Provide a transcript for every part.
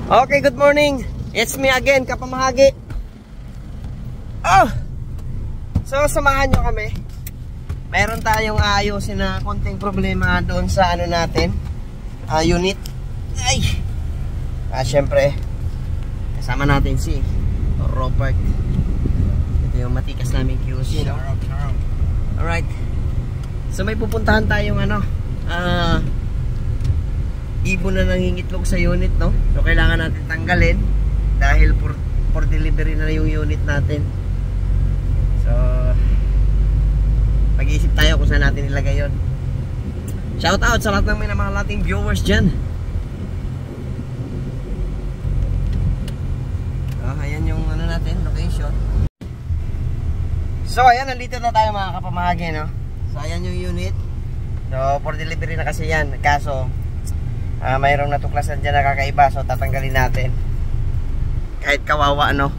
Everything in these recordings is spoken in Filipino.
Okay, good morning. It's me again, Kapamahagi. So, samahan nyo kami. Meron tayong ayusin na konting problema doon sa ano natin, unit. Ay! Syempre, kasama natin si Robert. Ito yung matikas namin QC, no? Alright. So, may pupuntahan tayong ibon na nangingitlog sa unit, no? So kailangan natin tanggalin dahil for delivery na yung unit natin. So mag-iisip tayo kung saan natin ilagay yon. Shout out sa lahat ng mga nating viewers dyan. Ayan yung natin, location. So ayan, nandito na tayo mga kapamahagi, no? So ayan yung unit. So for delivery na kasi yan. Kaso mayroong natuklasan dyan na kakaiba, so tatanggalin natin kahit kawawa, ano.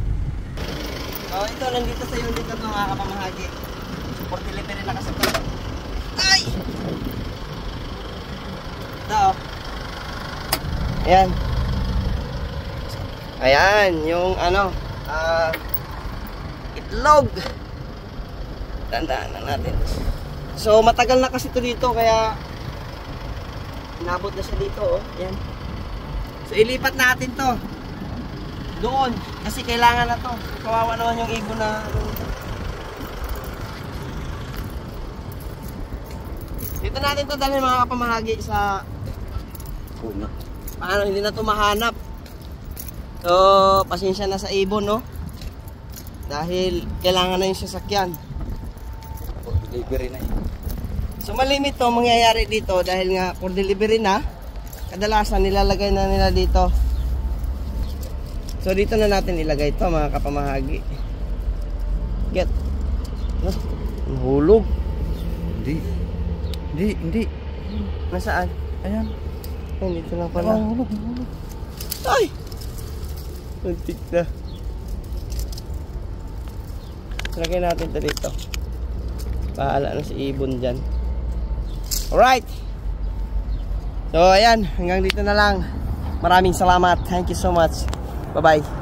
So ito, nandito sa unit na ito mga kapamahagi. For delivery na kasi ito. Ay! Ito. Ayan. Ayan yung itlog. Tandaan na natin. So matagal na kasi ito dito, kaya inabot na siya dito, oh. Ayan. So ilipat natin to doon kasi kailangan na to. Kawawa naman yung ibon na dito natin to dahil mga kapamahagi sa paano hindi na to mahanap. So pasensya na sa ibon, no, dahil kailangan na yung sasakyan. Delivery na yun. So malimit to mangyayari dito dahil nga for delivery na, kadalasan nilalagay na nila dito. So dito na natin ilagay ito mga kapamahagi. Get. Hulog. Hindi. Nasaan? Ayan. Ay, dito lang pala. Hulog. Ay! Untik na. Lagay natin ito dito. Paala na si ibon dyan. Alright. So ayan, hanggang dito na lang. Maraming salamat. Thank you so much. Bye bye.